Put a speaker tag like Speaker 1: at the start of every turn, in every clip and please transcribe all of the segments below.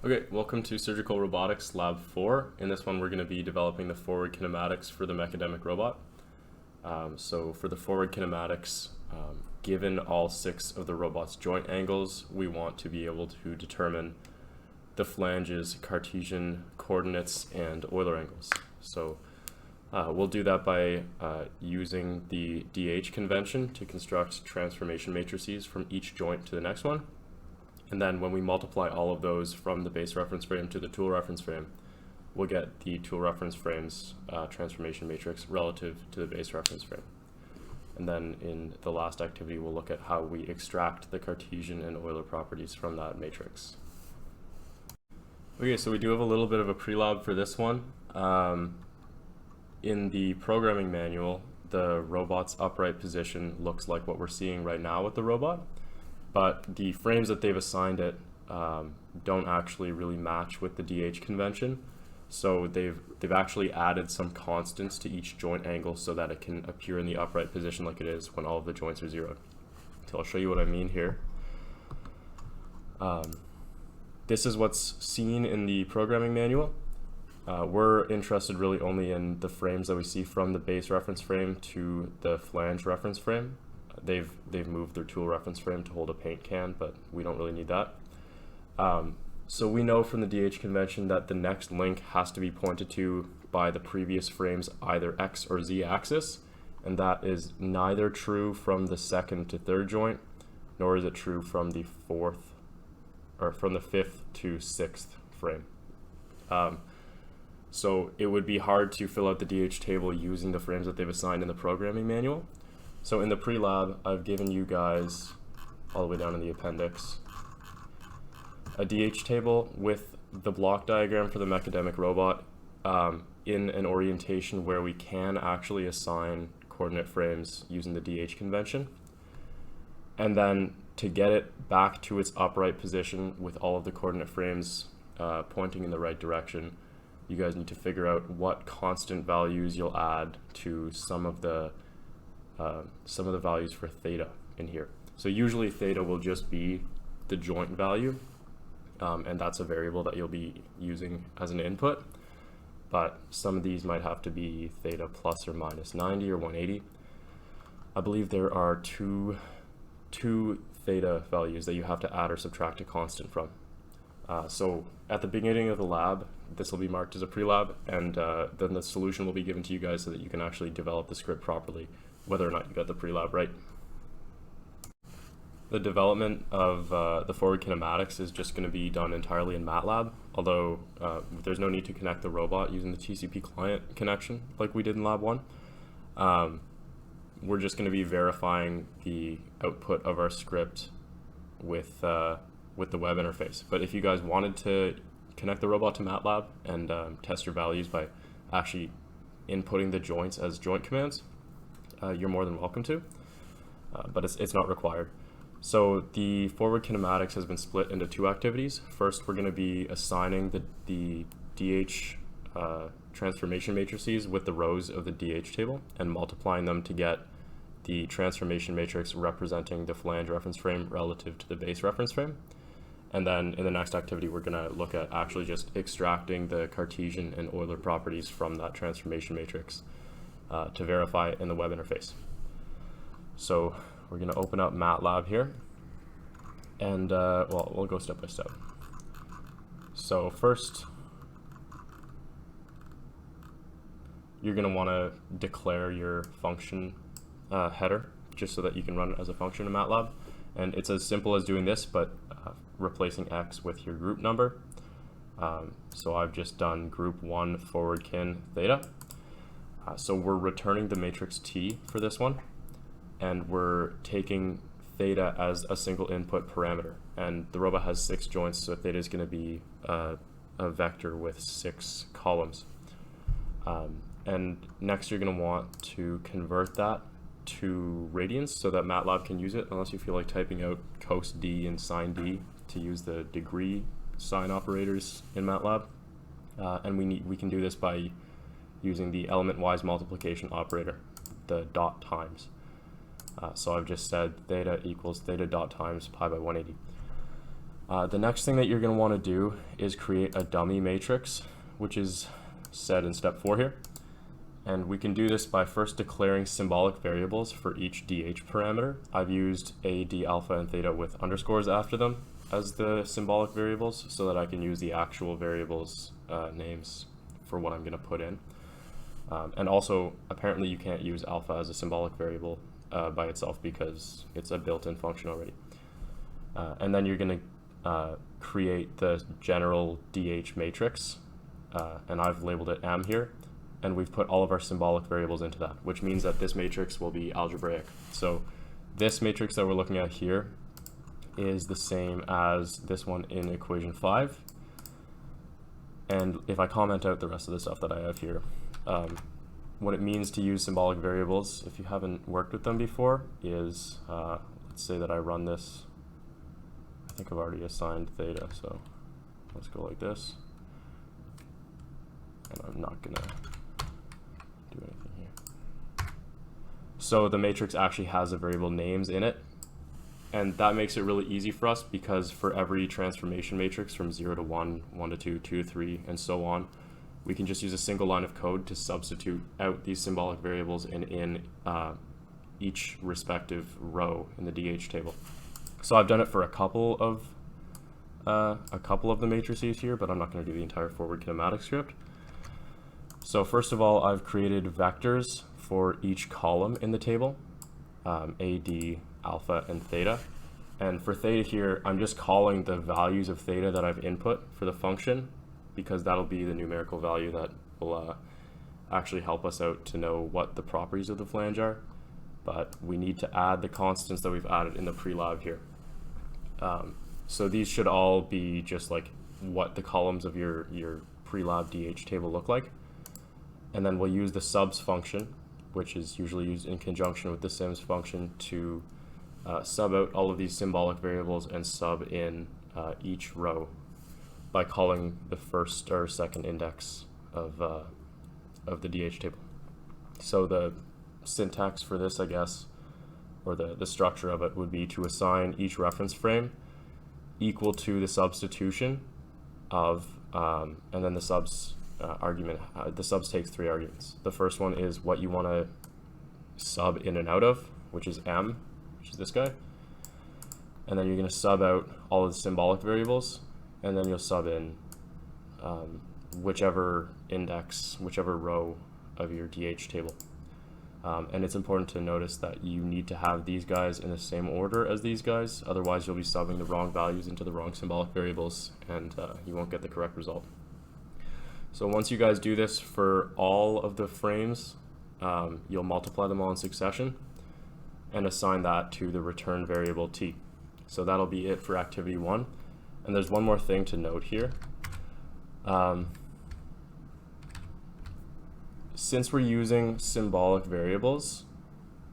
Speaker 1: Okay, welcome to Surgical Robotics Lab 4. In this one, we're going to be developing the forward kinematics for the mechanistic robot. So for the forward kinematics, given all 6 of the robot's joint angles, we want to be able to determine the flanges, Cartesian coordinates, and Euler angles. So we'll do that by using the DH convention to construct transformation matrices from each joint to the next one. And then when we multiply all of those from the base reference frame to the tool reference frame, we'll get the tool reference frame's transformation matrix relative to the base reference frame. And then in the last activity, we'll look at how we extract the Cartesian and Euler properties from that matrix. Okay, so we do have a little bit of a pre-lab for this one. In the programming manual, the robot's upright position looks like what we're seeing right now with the robot. But the frames that they've assigned it don't actually really match with the DH convention. So they've actually added some constants to each joint angle so that it can appear in the upright position like it is when all of the joints are zeroed. So I'll show you what I mean here. This is what's seen in the programming manual. We're interested really only in the frames that we see from the base reference frame to the flange reference frame. They've moved their tool reference frame to hold a paint can, but we don't really need that. So we know from the DH convention that the next link has to be pointed to by the previous frame's either X or Z axis, and that is neither true from the second to third joint, nor is it true from the fourth, or from the fifth to sixth frame. So it would be hard to fill out the DH table using the frames that they've assigned in the programming manual. So in the pre-lab, I've given you guys, all the way down in the appendix, a DH table with the block diagram for the mechanistic robot in an orientation where we can actually assign coordinate frames using the DH convention. And then to get it back to its upright position with all of the coordinate frames pointing in the right direction, you guys need to figure out what constant values you'll add to some of the values for theta in here. So usually theta will just be the joint value, and that's a variable that you'll be using as an input. But some of these might have to be theta plus or minus 90 or 180. I believe there are two theta values that you have to add or subtract a constant from. So at the beginning of the lab, this will be marked as a pre-lab, and then the solution will be given to you guys so that you can actually develop the script properly, whether or not you got the pre-lab right. The development of the forward kinematics is just going to be done entirely in MATLAB, although there's no need to connect the robot using the TCP client connection like we did in Lab 1. We're just going to be verifying the output of our script with the web interface. But if you guys wanted to connect the robot to MATLAB and test your values by actually inputting the joints as joint commands, you're more than welcome to, but it's not required. So the forward kinematics has been split into 2 activities. First, we're going to be assigning the DH transformation matrices with the rows of the DH table and multiplying them to get the transformation matrix representing the flange reference frame relative to the base reference frame. And then in the next activity, we're going to look at actually just extracting the Cartesian and Euler properties from that transformation matrix to verify it in the web interface. So we're going to open up MATLAB here, and well, we'll go step by step. So first, you're going to want to declare your function header just so that you can run it as a function in MATLAB. And it's as simple as doing this, but replacing x with your group number. So I've just done group 1 forward kin theta. So we're returning the matrix T for this one, and we're taking theta as a single input parameter. And the robot has 6 joints, so theta is going to be a vector with 6 columns. And next you're going to want to convert that to radians so that MATLAB can use it, unless you feel like typing out cos D and sine D to use the degree sign operators in MATLAB. And we can do this by using the element-wise multiplication operator, the dot times. So I've just said theta equals theta dot times pi by 180. The next thing that you're going to want to do is create a dummy matrix, which is said in step 4 here. And we can do this by first declaring symbolic variables for each DH parameter. I've used A, D, alpha, and theta with underscores after them as the symbolic variables so that I can use the actual variables names for what I'm going to put in. And also, apparently you can't use alpha as a symbolic variable by itself because it's a built-in function already. And then you're going to create the general DH matrix, and I've labeled it M here, and we've put all of our symbolic variables into that, which means that this matrix will be algebraic. So this matrix that we're looking at here is the same as this one in equation 5. And if I comment out the rest of the stuff that I have here, what it means to use symbolic variables, if you haven't worked with them before, is let's say that I run this. I think I've already assigned theta, so let's go like this. And I'm not gonna do anything here. So the matrix actually has the variable names in it, and that makes it really easy for us because for every transformation matrix from 0 to 1, 1 to 2, 2 to 3, and so on, we can just use a single line of code to substitute out these symbolic variables in each respective row in the DH table. So I've done it for a couple of the matrices here, but I'm not going to do the entire forward kinematics script. So first of all, I've created vectors for each column in the table, A, D, alpha, and theta. And for theta here, I'm just calling the values of theta that I've input for the function, because that'll be the numerical value that will actually help us out to know what the properties of the flange are. But we need to add the constants that we've added in the pre-lab here. So these should all be just like what the columns of your pre-lab DH table look like. And then we'll use the subs function, which is usually used in conjunction with the sims function, to sub out all of these symbolic variables and sub in each row by calling the first or second index of the DH table. So the syntax for this, I guess, or the structure of it would be to assign each reference frame equal to the substitution of, and then the subs argument, the subs takes 3 arguments. The first one is what you want to sub in and out of, which is M, which is this guy. And then you're going to sub out all of the symbolic variables, and then you'll sub in whichever index, whichever row of your DH table. And it's important to notice that you need to have these guys in the same order as these guys, otherwise you'll be subbing the wrong values into the wrong symbolic variables, and you won't get the correct result. So once you guys do this for all of the frames, you'll multiply them all in succession and assign that to the return variable t. So that'll be it for activity 1. And there's one more thing to note here. Since we're using symbolic variables,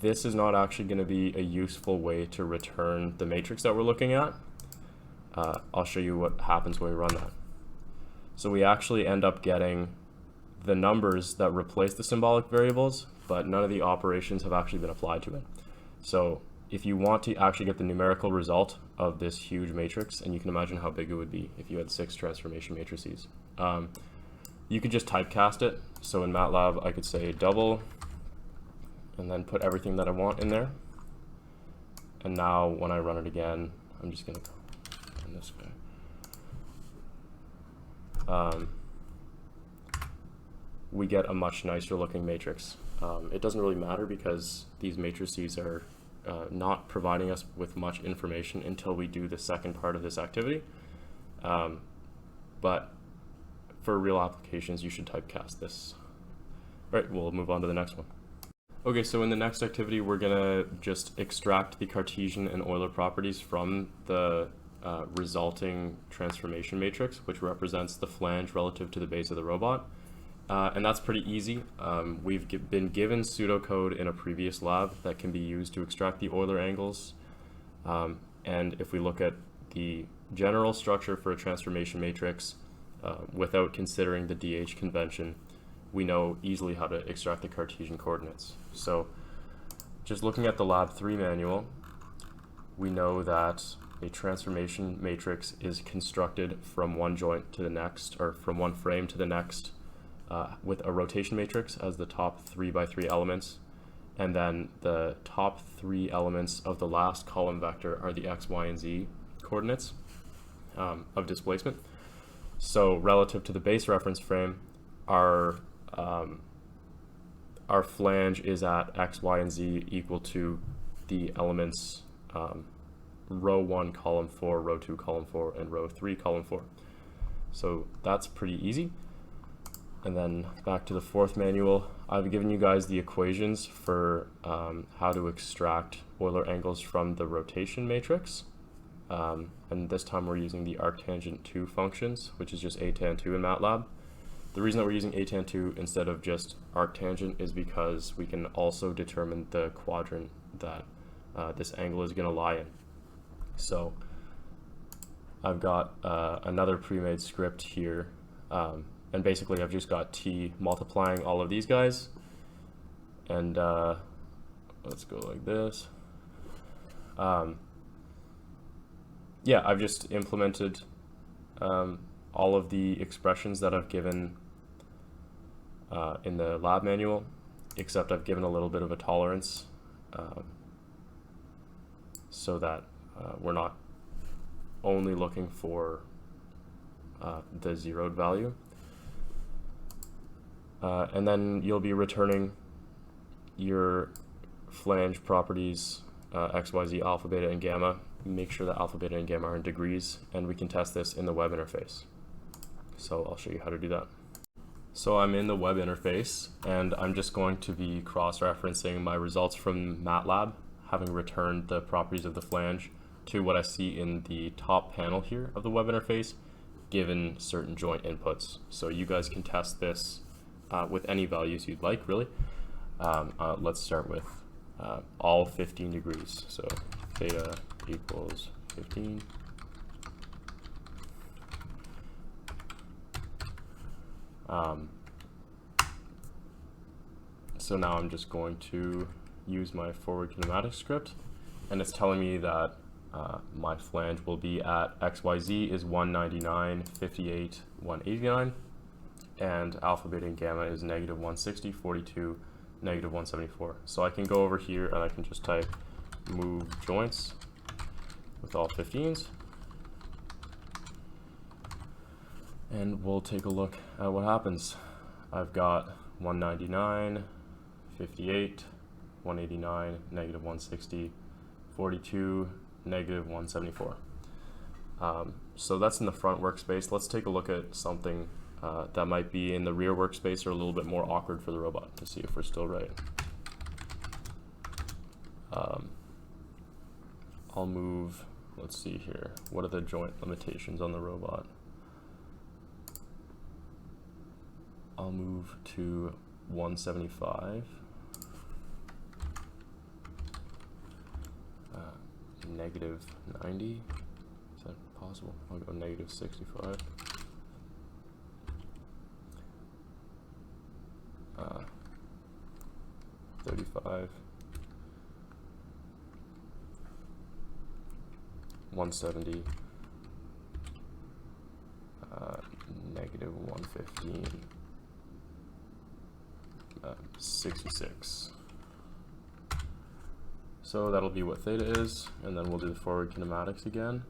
Speaker 1: this is not actually going to be a useful way to return the matrix that we're looking at. I'll show you what happens when we run that. So we actually end up getting the numbers that replace the symbolic variables, but none of the operations have actually been applied to it. So if you want to actually get the numerical result of this huge matrix, and you can imagine how big it would be if you had 6 transformation matrices, you could just typecast it. So in MATLAB, I could say double, and then put everything that I want in there. And now when I run it again, I'm just going to run this guy. We get a much nicer looking matrix. It doesn't really matter because these matrices are not providing us with much information until we do the second part of this activity. But for real applications, you should typecast this. All right, we'll move on to the next one. Okay, so in the next activity, we're gonna just extract the Cartesian and Euler properties from the resulting transformation matrix, which represents the flange relative to the base of the robot. And that's pretty easy. We've been given pseudocode in a previous lab that can be used to extract the Euler angles. And if we look at the general structure for a transformation matrix, without considering the DH convention, we know easily how to extract the Cartesian coordinates. So just looking at the Lab 3 manual, we know that a transformation matrix is constructed from one joint to the next, or from one frame to the next, with a rotation matrix as the top 3x3 elements, and then the top 3 elements of the last column vector are the x, y, and z coordinates of displacement. So relative to the base reference frame, our flange is at x, y, and z equal to the elements row 1, column 4, row 2, column 4, and row 3, column 4. So that's pretty easy. And then back to the fourth manual, I've given you guys the equations for how to extract Euler angles from the rotation matrix. And this time we're using the arctangent 2 functions, which is just atan 2 in MATLAB. The reason that we're using atan 2 instead of just arctangent is because we can also determine the quadrant that this angle is going to lie in. So I've got another pre-made script here, and basically I've just got t multiplying all of these guys, and let's go like this. Yeah, I've just implemented all of the expressions that I've given in the lab manual, except I've given a little bit of a tolerance so that we're not only looking for the zeroed value. And then you'll be returning your flange properties, x, y, z, alpha, beta, and gamma. Make sure that alpha, beta, and gamma are in degrees, and we can test this in the web interface. So I'll show you how to do that. So I'm in the web interface, and I'm just going to be cross-referencing my results from MATLAB, having returned the properties of the flange, to what I see in the top panel here of the web interface, given certain joint inputs. So you guys can test this with any values you'd like, really. Let's start with all 15 degrees. So theta equals 15. So now I'm just going to use my forward kinematics script, and it's telling me that my flange will be at XYZ is 199, 58, 189, and alpha, beta, and gamma is negative 160, 42, negative 174. So I can go over here and I can just type move joints with all 15s, and we'll take a look at what happens. I've got 199, 58, 189, negative 160, 42, negative 174. So that's in the front workspace. Let's take a look at something that might be in the rear workspace or a little bit more awkward for the robot to see if we're still right. I'll move, let's see here, what are the joint limitations on the robot? I'll move to 175. Negative 90, is that possible? I'll go negative 65. 35. 170. Negative 115. 66. So that'll be what theta is, and then we'll do the forward kinematics again.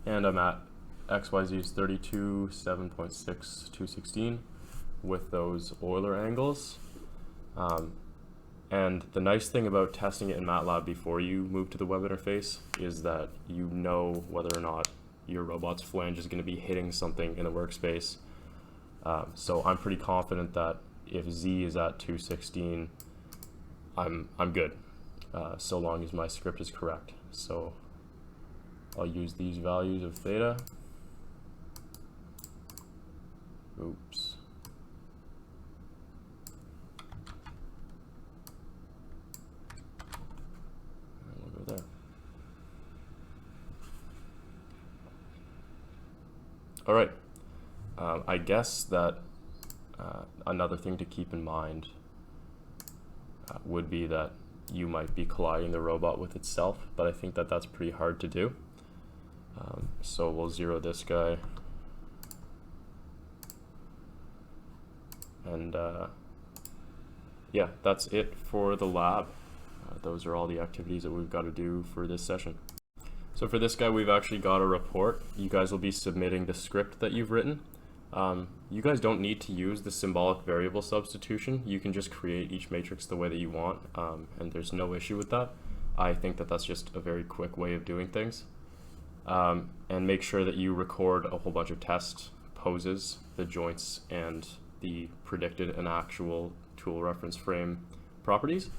Speaker 1: And I'm at XYZ is 32, 7.6, 216 with those Euler angles. And the nice thing about testing it in MATLAB before you move to the web interface is that you know whether or not your robot's flange is going to be hitting something in the workspace. So I'm pretty confident that if Z is at 216, I'm good, so long as my script is correct. So I'll use these values of theta. Oops. And we'll go there. All right. I guess that another thing to keep in mind would be that you might be colliding the robot with itself, but I think that that's pretty hard to do. So we'll zero this guy. And yeah, that's it for the lab. Those are all the activities that we've got to do for this session. So for this guy, we've actually got a report. You guys will be submitting the script that you've written. You guys don't need to use the symbolic variable substitution. You can just create each matrix the way that you want, and there's no issue with that. I think that that's just a very quick way of doing things. And make sure that you record a whole bunch of test poses, the joints, and the predicted and actual tool reference frame properties.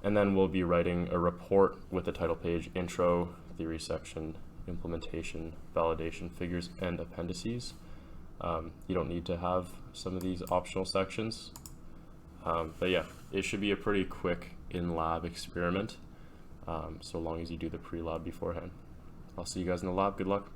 Speaker 1: And then we'll be writing a report with the title page, intro, theory section, implementation, validation, figures, and appendices. You don't need to have some of these optional sections. But yeah, it should be a pretty quick in-lab experiment, so long as you do the pre-lab beforehand. I'll see you guys in the lab. Good luck.